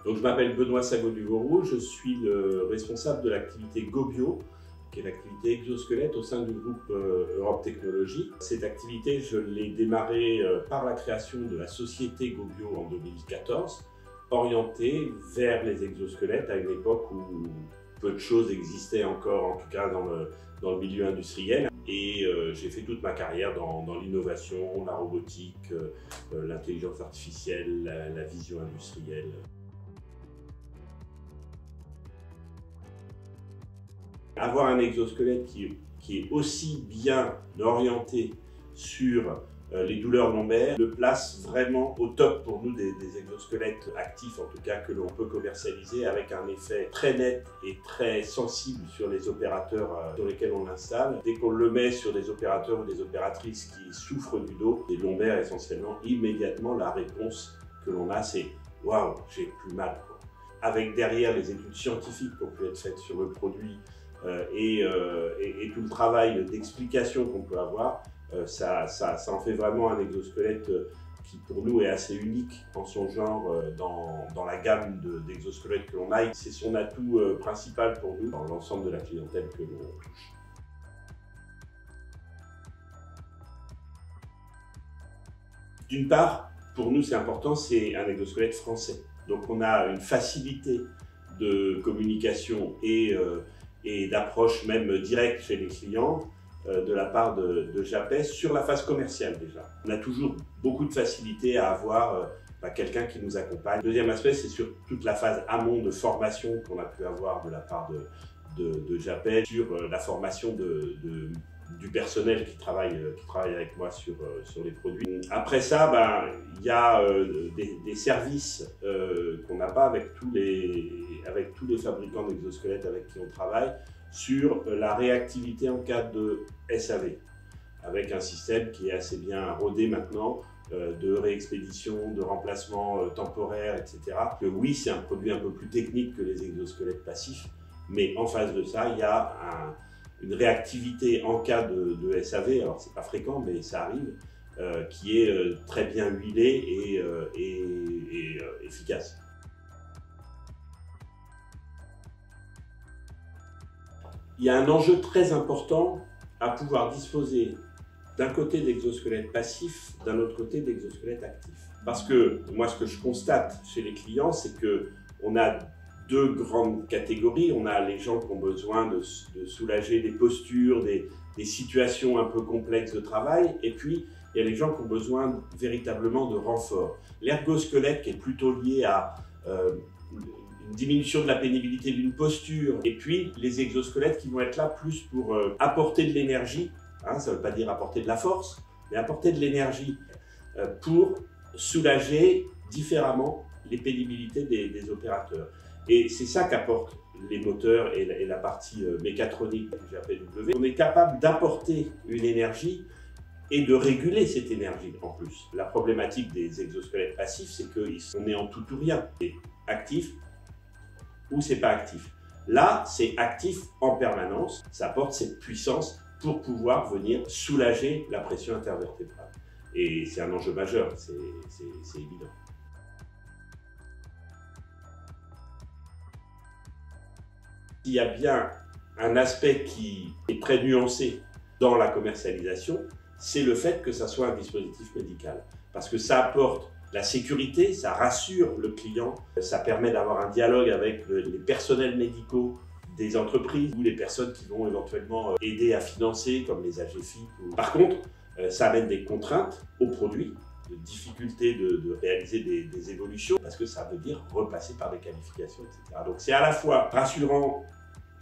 Donc, je m'appelle Benoît Sagot-Duvauroux, je suis le responsable de l'activité GoBio, qui est l'activité exosquelette au sein du groupe Europe Technologies. Cette activité, je l'ai démarrée par la création de la société GoBio en 2014, orientée vers les exosquelettes à une époque où peu de choses existaient encore, en tout cas dans le milieu industriel. Et j'ai fait toute ma carrière dans l'innovation, la robotique, l'intelligence artificielle, la vision industrielle. Avoir un exosquelette qui est aussi bien orienté sur les douleurs lombaires le place vraiment au top pour nous des exosquelettes actifs, en tout cas que l'on peut commercialiser avec un effet très net et très sensible sur les opérateurs sur lesquels on l'installe. Dès qu'on le met sur des opérateurs ou des opératrices qui souffrent du dos, des lombaires essentiellement, immédiatement la réponse que l'on a c'est « waouh, j'ai plus mal ». Avec derrière les études scientifiques qui ont pu être faites sur le produit, et tout le travail d'explication qu'on peut avoir, ça en fait vraiment un exosquelette qui pour nous est assez unique en son genre dans la gamme d'exosquelettes que l'on a. C'est son atout principal pour nous dans l'ensemble de la clientèle que l'on touche. D'une part, pour nous c'est important, c'est un exosquelette français. Donc on a une facilité de communication et d'approche même directe chez les clients de la part de Japet sur la phase commerciale déjà. On a toujours beaucoup de facilité à avoir quelqu'un qui nous accompagne. Deuxième aspect, c'est sur toute la phase amont de formation qu'on a pu avoir de la part de Japet sur la formation du personnel qui travaille avec moi sur les produits. Après ça, il y a des services qu'on n'a pas avec tous les fabricants d'exosquelettes avec qui on travaille sur la réactivité en cas de SAV, avec un système qui est assez bien rodé maintenant de réexpédition, de remplacement temporaire, etc. Que oui, c'est un produit un peu plus technique que les exosquelettes passifs, mais en face de ça, il y a une réactivité en cas de SAV, alors c'est pas fréquent mais ça arrive, qui est très bien huilée et efficace. Il y a un enjeu très important à pouvoir disposer d'un côté d'exosquelettes passifs, d'un autre côté d'exosquelettes actifs. Parce que moi ce que je constate chez les clients, c'est qu'on a deux grandes catégories. On a les gens qui ont besoin de soulager des postures, des situations un peu complexes de travail, et puis il y a les gens qui ont besoin véritablement de renfort. L'ergosquelette qui est plutôt lié à une diminution de la pénibilité d'une posture, et puis les exosquelettes qui vont être là plus pour apporter de l'énergie, hein, ça ne veut pas dire apporter de la force, mais apporter de l'énergie pour soulager différemment les pénibilités des opérateurs. Et c'est ça qu'apportent les moteurs et la partie mécatronique du JAPW. On est capable d'apporter une énergie et de réguler cette énergie en plus. La problématique des exosquelettes passifs, c'est qu'on est en tout ou rien. C'est actif ou c'est pas actif. Là, c'est actif en permanence. Ça apporte cette puissance pour pouvoir venir soulager la pression intervertébrale. Et c'est un enjeu majeur, c'est évident. Il y a bien un aspect qui est très nuancé dans la commercialisation, c'est le fait que ça soit un dispositif médical. Parce que ça apporte la sécurité, ça rassure le client, ça permet d'avoir un dialogue avec les personnels médicaux des entreprises ou les personnes qui vont éventuellement aider à financer, comme les AGFIP. Par contre, ça amène des contraintes au produit, de difficulté de réaliser des évolutions, parce que ça veut dire repasser par des qualifications, etc. Donc c'est à la fois rassurant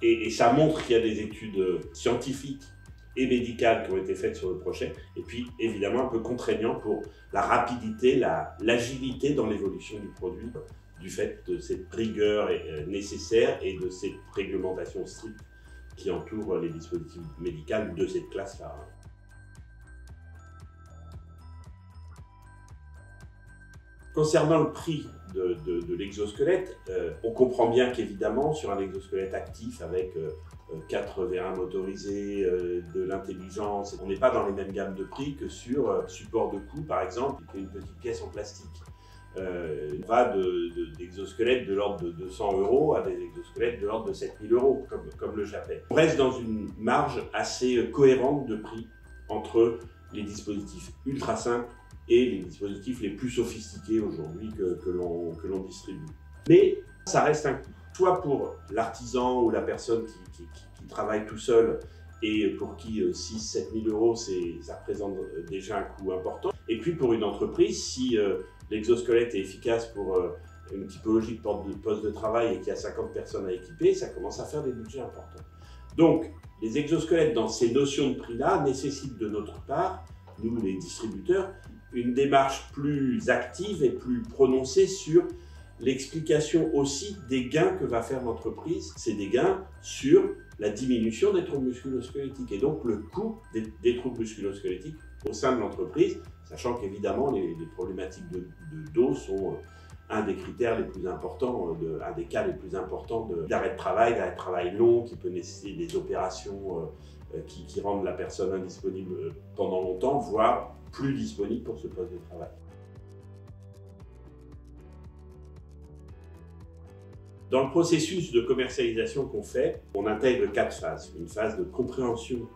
et ça montre qu'il y a des études scientifiques et médicales qui ont été faites sur le projet, et puis évidemment un peu contraignant pour la rapidité, l'agilité dans l'évolution du produit, du fait de cette rigueur nécessaire et de cette réglementation stricte qui entoure les dispositifs médicaux de cette classe-là. Concernant le prix de l'exosquelette, on comprend bien qu'évidemment sur un exosquelette actif avec 4 vérins motorisés, de l'intelligence, on n'est pas dans les mêmes gammes de prix que sur support de cou par exemple, qui est une petite pièce en plastique. va d'exosquelettes de l'ordre de 200 € à des exosquelettes de l'ordre de 7000 €, comme le Japet. On reste dans une marge assez cohérente de prix entre les dispositifs ultra simples et les dispositifs les plus sophistiqués aujourd'hui que l'on distribue. Mais ça reste un coût, soit pour l'artisan ou la personne qui travaille tout seul et pour qui 6 000 à 7 000 €, ça représente déjà un coût important. Et puis pour une entreprise, si l'exosquelette est efficace pour une typologie de poste de travail et qu'il y a 50 personnes à équiper, ça commence à faire des budgets importants. Donc, les exosquelettes dans ces notions de prix-là nécessitent de notre part, nous les distributeurs, une démarche plus active et plus prononcée sur l'explication aussi des gains que va faire l'entreprise. C'est des gains sur la diminution des troubles musculo-squelettiques et donc le coût des troubles musculo-squelettiques au sein de l'entreprise, sachant qu'évidemment les problématiques de dos sont un des critères les plus importants, un des cas les plus importants d'arrêt de travail long qui peut nécessiter des opérations qui rendent la personne indisponible pendant longtemps, voire plus disponible pour ce poste de travail. Dans le processus de commercialisation qu'on fait, on intègre 4 phases. Une phase de compréhension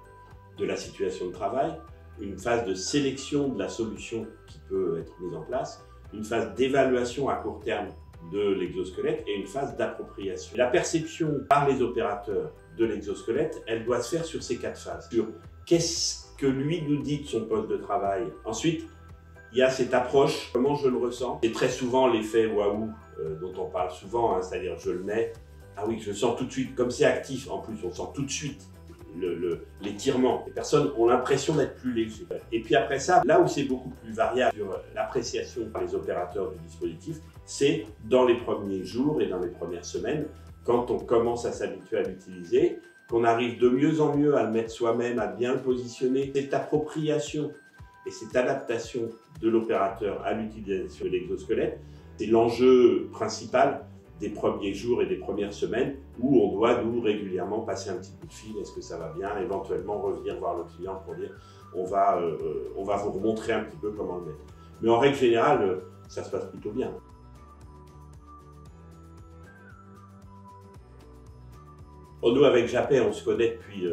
de la situation de travail, une phase de sélection de la solution qui peut être mise en place, une phase d'évaluation à court terme de l'exosquelette et une phase d'appropriation. La perception par les opérateurs de l'exosquelette, elle doit se faire sur ces 4 phases. Sur qu'est-ce que lui nous dit de son poste de travail. Ensuite, il y a cette approche, comment je le ressens. C'est très souvent l'effet waouh dont on parle souvent, hein, c'est-à-dire je le mets, ah oui, je sens tout de suite, comme c'est actif en plus, on sent tout de suite l'étirement. Les personnes ont l'impression d'être plus légers. Et puis après ça, là où c'est beaucoup plus variable sur l'appréciation par les opérateurs du dispositif, c'est dans les premiers jours et dans les premières semaines, quand on commence à s'habituer à l'utiliser, qu'on arrive de mieux en mieux à le mettre soi-même, à bien le positionner. Cette appropriation et cette adaptation de l'opérateur à l'utilisation de l'exosquelette, c'est l'enjeu principal des premiers jours et des premières semaines où on doit, nous, régulièrement passer un petit coup de fil, est-ce que ça va bien, éventuellement revenir voir le client pour dire on va vous remontrer un petit peu comment le mettre. Mais en règle générale, ça se passe plutôt bien. Nous, avec Japet, on se connaît depuis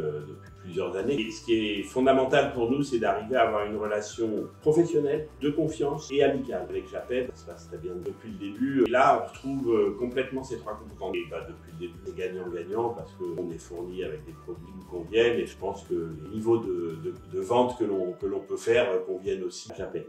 plusieurs années. Et ce qui est fondamental pour nous, c'est d'arriver à avoir une relation professionnelle, de confiance et amicale. Avec Japet, ça se passe très bien depuis le début. Et là, on retrouve complètement ces 3 composants. Et depuis le début, c'est gagnant-gagnant parce qu'on est fourni avec des produits qui nous conviennent. Et je pense que les niveaux de vente que l'on peut faire conviennent aussi à Japet.